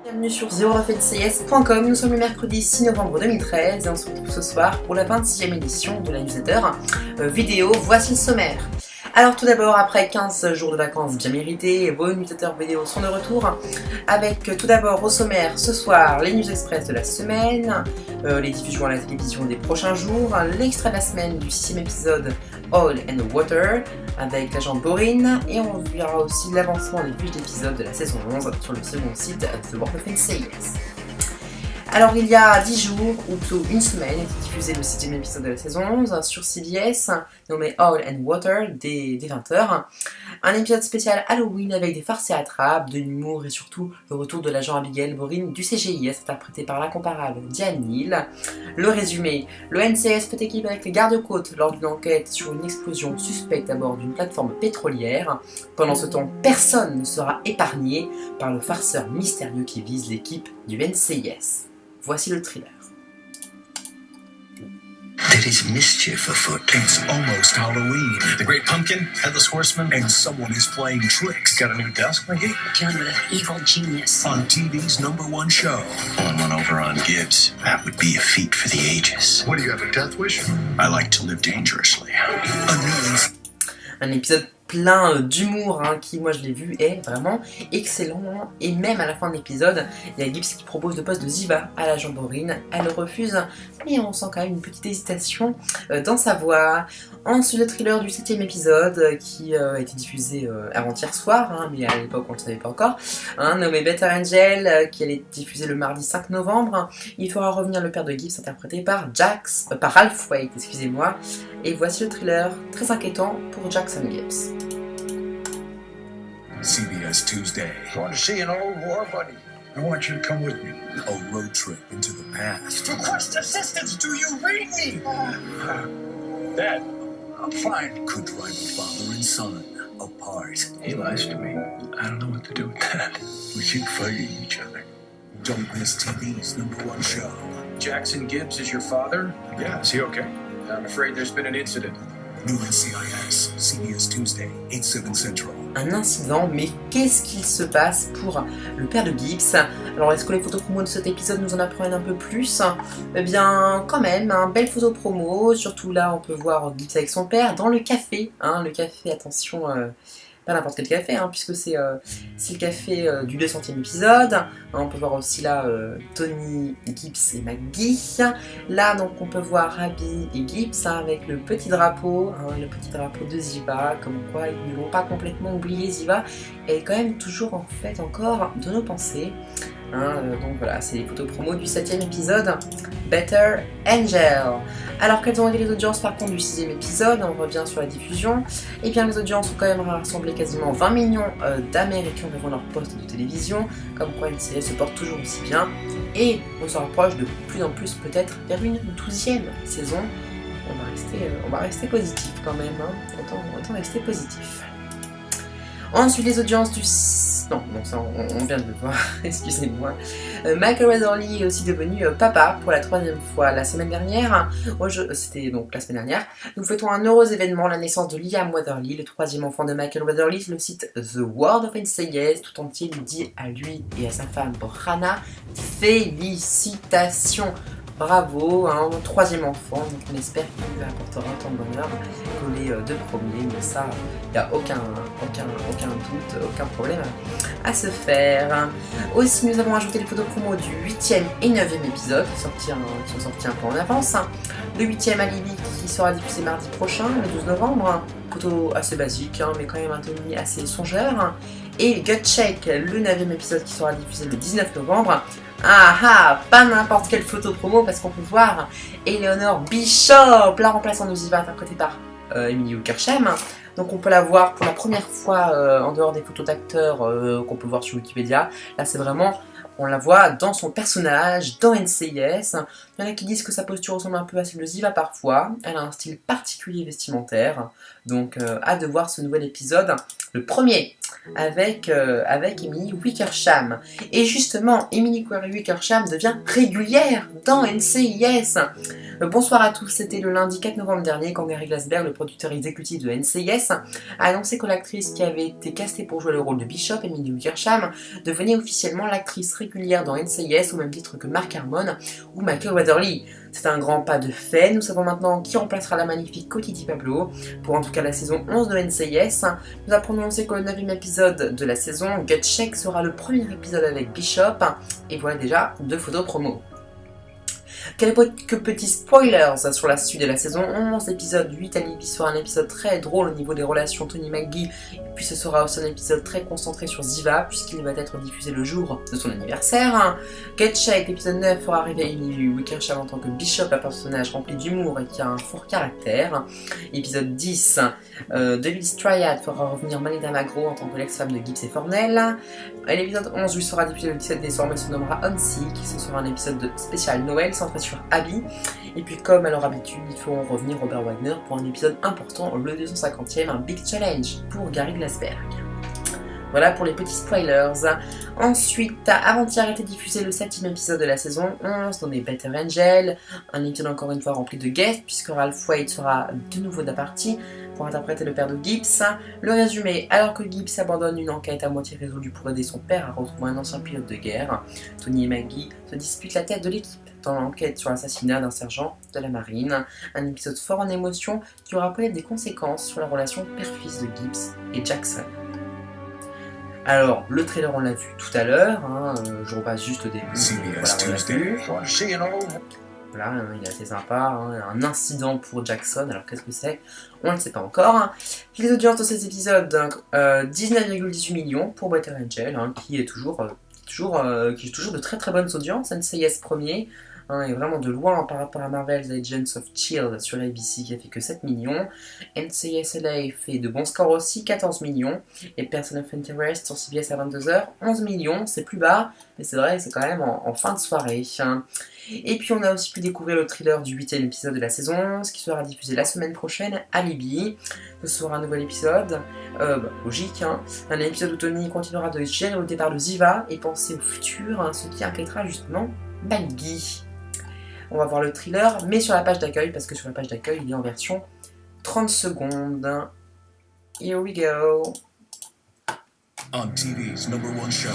Bienvenue sur TheWorldOfNCIS.com, nous sommes le mercredi 6 novembre 2013 et on se retrouve ce soir pour la 26e édition de la newsletter vidéo. Voici le sommaire. Alors tout d'abord, après 15 jours de vacances bien méritées, vos newsletters vidéo sont de retour avec tout d'abord au sommaire ce soir les news express de la semaine, les diffusions à la télévision des prochains jours, l'extrait de la semaine du 6e épisode Oil and Water avec l'agent Borin, et on verra aussi l'avancement des fiches d'épisodes de la saison 11 sur le second site The World of NCIS. Alors il y a 10 jours, ou plutôt une semaine, était diffusé le 7e épisode de la saison 11 sur CBS, nommé Oil and Water, dès 20h. Un épisode spécial Halloween avec des farces et attrapes, de l'humour et surtout le retour de l'agent Abigail Borin du CGIS, interprété par l'incomparable Diane Neal. Le résumé, le NCIS fait équipe avec les gardes-côtes lors d'une enquête sur une explosion suspecte à bord d'une plateforme pétrolière. Pendant ce temps, personne ne sera épargné par le farceur mystérieux qui vise l'équipe du NCIS. Voici le thriller. There is mischief afoot. It's almost Halloween. The Great Pumpkin, Headless Horseman, And someone is playing tricks. got a new desk, Mickey? Dealing with an evil genius. On TV's #1 show. Pulling one over on Gibbs. That would be a feat for the ages. What do you have, a death wish? I like to live dangerously. A new Un épisode plein d'humour qui, moi je l'ai vu, est vraiment excellent. Et même à la fin de l'épisode, il y a Gibbs qui propose le poste de Ziva à l'agent Borin. Elle refuse, mais on sent quand même une petite hésitation dans sa voix. Ensuite, le thriller du 7e épisode qui a été diffusé avant-hier soir, mais à l'époque on ne le savait pas encore, nommé Better Angel, qui allait être diffusé le mardi 5 novembre. Il fera revenir le père de Gibbs, interprété par Ralph Waite, excusez-moi. Et voici le thriller très inquiétant pour Jackson Gibbs. CBS Tuesday. Going to see an old war buddy. I want you to come with me. A road trip into the past. Request assistance. Do you read me? Dad, I'm fine. Could drive a father and son apart. He lies to me. I don't know what to do with that. We keep fighting each other. Don't miss TV's #1 show. Jackson Gibbs is your father? Yeah, is he okay? I'm afraid there's been an incident. New NCIS, CBS Tuesday, 8/7 Central. Un incident, mais qu'est-ce qu'il se passe pour le père de Gibbs? Alors est-ce que les photos promo de cet épisode nous en apprennent un peu plus? Eh bien quand même, belle photo promo, surtout là on peut voir Gibbs avec son père dans le café, le café, attention, pas n'importe quel café, puisque c'est le café du 200e épisode. On peut voir aussi là Tony, Gibbs et Maggie. Là donc on peut voir Abby et Gibbs avec le petit drapeau de Ziva, comme quoi ils ne vont pas complètement oublier Ziva. Elle est quand même toujours en fait encore de nos pensées. Donc voilà, c'est les photos promo du 7e épisode, Better Angel. Alors quelles ont été les audiences par contre du 6e épisode? On revient sur la diffusion. Et bien les audiences ont quand même rassemblé quasiment 20 millions d'Américains devant leur poste de télévision, comme quoi une série se porte toujours aussi bien. Et on se rapproche de plus en plus peut-être vers une 12e saison. On va rester positif quand même, autant rester positif. Ensuite, les audiences du... Non, ça on vient de le voir, excusez-moi. Michael Weatherly est aussi devenu papa pour la 3e fois la semaine dernière. C'était donc la semaine dernière. Nous fêtons un heureux événement, la naissance de Liam Weatherly, le 3e enfant de Michael Weatherly. Le site The World of NCIS tout entier lui dit à lui et à sa femme Brana félicitations. Bravo, 3e enfant, donc on espère qu'il lui apportera autant de bonheur que les 2 premiers, mais ça, il n'y a aucun doute, aucun problème à se faire. Aussi, nous avons ajouté les photos promo du 8e et 9e épisode qui sont sortis un peu en avance. Le 8e Alibi qui sera diffusé mardi prochain, le 12 novembre. Photo assez basique, mais quand même un Tony assez songeur. Et Gut Check, le 9e épisode qui sera diffusé le 19 novembre. Pas n'importe quelle photo promo parce qu'on peut voir Eleanor Bishop, la remplaçante de Ziva interprétée par Emily Wickersham. Donc on peut la voir pour la première fois en dehors des photos d'acteurs qu'on peut voir sur Wikipédia. Là c'est vraiment, on la voit dans son personnage, dans NCIS. Il y en a qui disent que sa posture ressemble un peu à celle de Ziva parfois. Elle a un style particulier vestimentaire. Donc hâte de voir ce nouvel épisode. Le premier avec Emily Wickersham. Et justement, Emily Wickersham devient régulière dans NCIS. Bonsoir à tous, c'était le lundi 4 novembre dernier quand Gary Glassberg, le producteur exécutif de NCIS, a annoncé que l'actrice qui avait été castée pour jouer le rôle de Bishop, Emily Wickersham, devenait officiellement l'actrice régulière dans NCIS au même titre que Mark Harmon ou Michael Weatherly. C'est un grand pas de fait, nous savons maintenant qui remplacera la magnifique Coty DiPablo pour en tout cas la saison 11 de NCIS. Nous apprenons aussi que le 9e épisode de la saison, Gut Check, sera le premier épisode avec Bishop, et voilà déjà 2 photos promo. Quelques petits spoilers sur la suite de la saison 11, épisode 8, Alibi sera un épisode très drôle au niveau des relations Tony McGee, et puis ce sera aussi un épisode très concentré sur Ziva, puisqu'il va être diffusé le jour de son anniversaire. Gut Check, épisode 9, fera arriver Amy Wickersham en tant que Bishop, un personnage rempli d'humour et qui a un fort caractère. Épisode 10, Devil's Triad fera revenir Malina Magro en tant que l'ex-femme de Gibbs et Fornell. Et l'épisode 11 lui sera diffusé le 17 décembre et se nommera Unseek, ce sera un épisode spécial Noël centré sur Abby. Et puis comme à leur habitude, ils feront revenir Robert Wagner pour un épisode important, le 250e, un Big Challenge pour Gary Glassberg. Voilà pour les petits spoilers. Ensuite, avant-hier a été diffusé le 7e épisode de la saison 11, nommé Better Angel, un épisode encore une fois rempli de guests, puisque Ralph Waite sera de nouveau de la partie pour interpréter le père de Gibbs. Le résumé, alors que Gibbs abandonne une enquête à moitié résolue pour aider son père à retrouver un ancien pilote de guerre, Tony et Maggie se disputent la tête de l'équipe dans l'enquête sur l'assassinat d'un sergent de la marine. Un épisode fort en émotion qui aura peut-être des conséquences sur la relation père-fils de Gibbs et Jackson. Alors, le trailer on l'a vu tout à l'heure, je repasse juste au début. CBS Tuesday. Voilà, il est assez sympa, un incident pour Jackson, alors qu'est-ce que c'est? On ne le sait pas encore. Les audiences de ces épisodes, 19,18 millions pour Better Angel, qui est toujours de très très bonnes audiences. NCIS premier, est vraiment de loin par rapport à Marvel's Agents of S.H.I.E.L.D. sur ABC qui a fait que 7 millions. NCIS LA fait de bons scores aussi, 14 millions. Et Person of Interest sur CBS à 22h, 11 millions, c'est plus bas, mais c'est vrai, c'est quand même en fin de soirée. Et puis on a aussi pu découvrir le thriller du 8e épisode de la saison 11 qui sera diffusé la semaine prochaine, Alibi. Ce sera un nouvel épisode, logique, un épisode où Tony continuera de gérer le départ de Ziva et penser au futur, ce qui inquiétera justement Maggie. On va voir le thriller, mais sur la page d'accueil, parce que sur la page d'accueil, il est en version 30 secondes. Here we go. On TV's #1 show.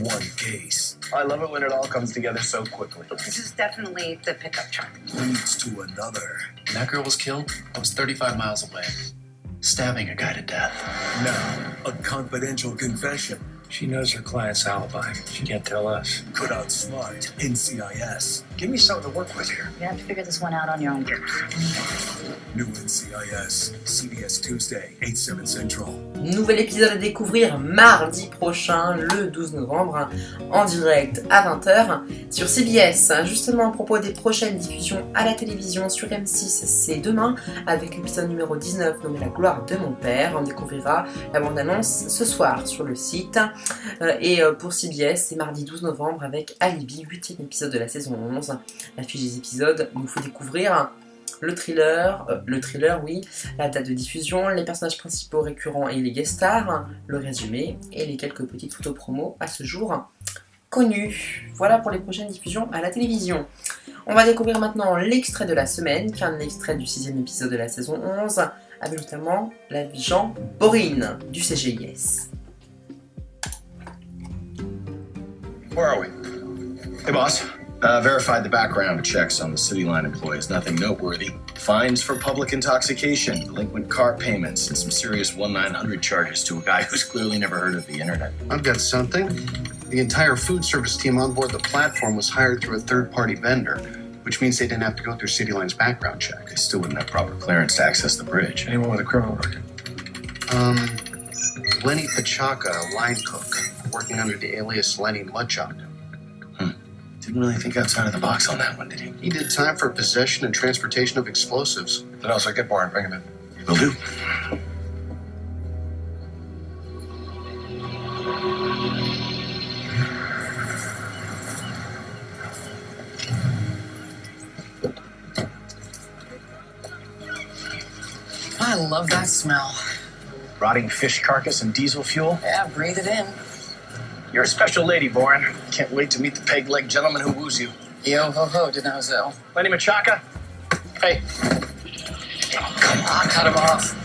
One case I love it when it all comes together so quickly. This is definitely the pickup truck. leads to another. When that girl was killed, I was 35 miles away, stabbing a guy to death. Now, a confidential confession She knows her client's alibi. She can't tell us. could outsmart NCIS. Give me something to work with here. You have to figure this one out on your own. New NCIS, CBS Tuesday, 8/7 Central. Nouvel épisode à découvrir mardi prochain, le 12 novembre, en direct à 20h sur CBS. Justement, à propos des prochaines diffusions à la télévision sur M6, c'est demain, avec l'épisode numéro 19 nommé La gloire de mon père. On découvrira la bande-annonce ce soir sur le site. Et pour CBS, c'est mardi 12 novembre avec Alibi, 8e épisode de la saison 11. La fiche des épisodes nous faut découvrir le thriller, oui, la date de diffusion, les personnages principaux récurrents et les guest stars, le résumé et les quelques petites photos promo à ce jour connues. Voilà pour les prochaines diffusions à la télévision. On va découvrir maintenant l'extrait de la semaine, qui est un extrait du 6e épisode de la saison 11, avec notamment l'agent Borin du CGIS. Where are we? Hey, boss. Verified the background checks on the City Line employees. Nothing noteworthy. Fines for public intoxication, delinquent car payments, and some serious 1-900 charges to a guy who's clearly never heard of the internet. I've got something. The entire food service team on board the platform was hired through a third-party vendor, which means they didn't have to go through City Line's background check. They still wouldn't have proper clearance to access the bridge. Anyone with a criminal record? Lenny Pachaka, a line cook, working under the alias Lenny Mudchop. Didn't really think outside of the box on that one, did he? He did time for possession and transportation of explosives. Then also get Boren, bring him in. Will do. I love that smell. Rotting fish carcass and diesel fuel? Yeah, breathe it in. You're a special lady, Boren. Can't wait to meet the peg-leg gentleman who woos you. Yo ho ho, Denozo. Lenny Machaka? Hey. Oh, come on, cut him off.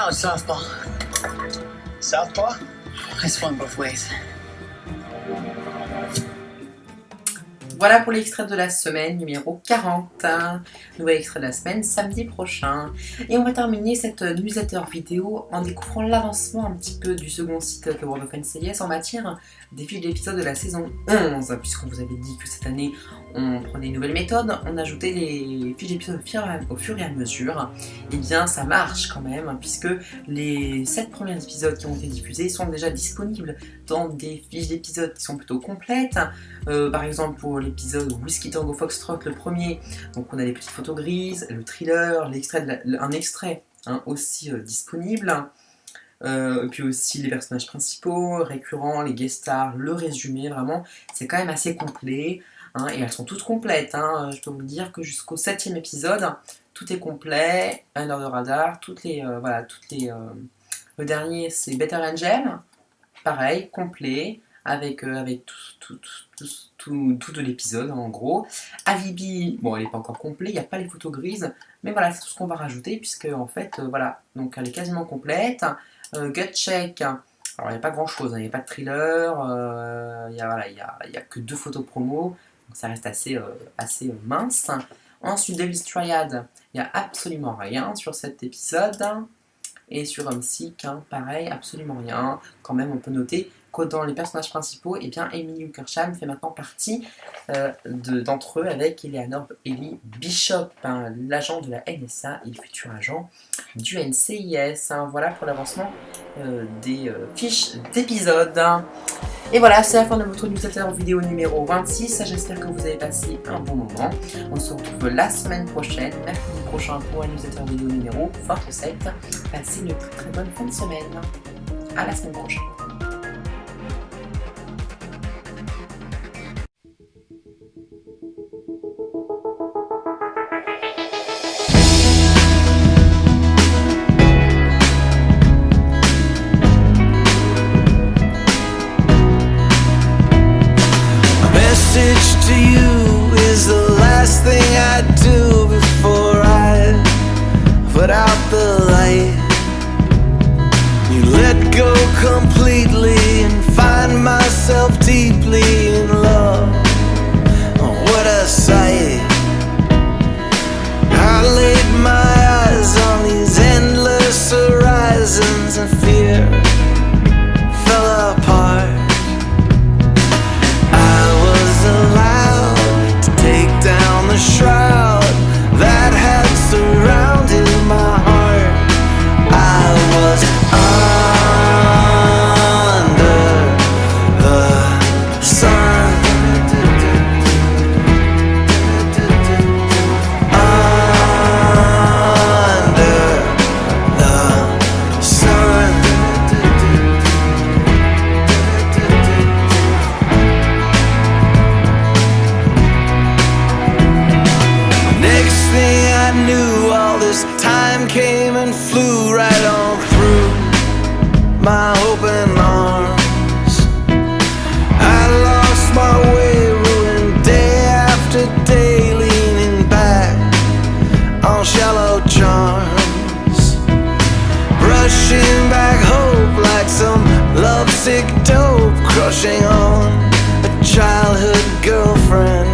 Now it's softball. Southpaw? I swung both ways. Voilà pour l'extrait de la semaine numéro 40. Nouvel extrait de la semaine samedi prochain. Et on va terminer cette newsletter vidéo en découvrant l'avancement un petit peu du second site The World of NCIS en matière des fiches d'épisodes de la saison 11. Puisqu'on vous avait dit que cette année on prenait une nouvelle méthode, on ajoutait les fiches d'épisodes au fur et à mesure. Et bien ça marche quand même, puisque les 7 premiers épisodes qui ont été diffusés sont déjà disponibles dans des fiches d'épisodes qui sont plutôt complètes. Par exemple pour l'épisode Whiskey Tango Foxtrot, le premier, donc on a les petites photos grises, le thriller, un extrait aussi disponible, puis aussi les personnages principaux, récurrents, les guest stars, le résumé, vraiment, c'est quand même assez complet, et elles sont toutes complètes, je peux vous dire que jusqu'au 7e épisode, tout est complet, Under the Radar, le dernier c'est Better Angel, pareil, complet, avec tout de l'épisode en gros. Alibi, bon elle n'est pas encore complète, il n'y a pas les photos grises, mais voilà c'est tout ce qu'on va rajouter puisque en fait voilà, donc elle est quasiment complète. Gut Check, alors il n'y a pas grand chose, il n'y a pas de thriller, il n'y a que 2 photos promo, donc ça reste assez mince. Ensuite Devil's Triad, il n'y a absolument rien sur cet épisode. Et sur Homesick, pareil, absolument rien. Quand même, on peut noter que dans les personnages principaux, eh bien, Emily Wickersham fait maintenant partie d'entre eux avec Eleanor Ellie Bishop, l'agent de la NSA et le futur agent du NCIS. Voilà pour l'avancement des fiches d'épisodes. Et voilà, c'est la fin de votre newsletter vidéo numéro 26. J'espère que vous avez passé un bon moment. On se retrouve la semaine prochaine, mercredi prochain, pour un newsletter vidéo numéro 27. Passez une très très bonne fin de semaine. À la semaine prochaine. To you is the last thing I do before I put out the light. You let go completely and find myself deeply in love. Oh, what a sight. I laid my eyes on these endless horizons and fear fell apart. The shroud that had surrounded my heart. I was under the sun, under the sun. I knew all this time came and flew right on through my open arms. I lost my way, ruined day after day, leaning back on shallow charms, brushing back hope like some lovesick dope, crushing on a childhood girlfriend.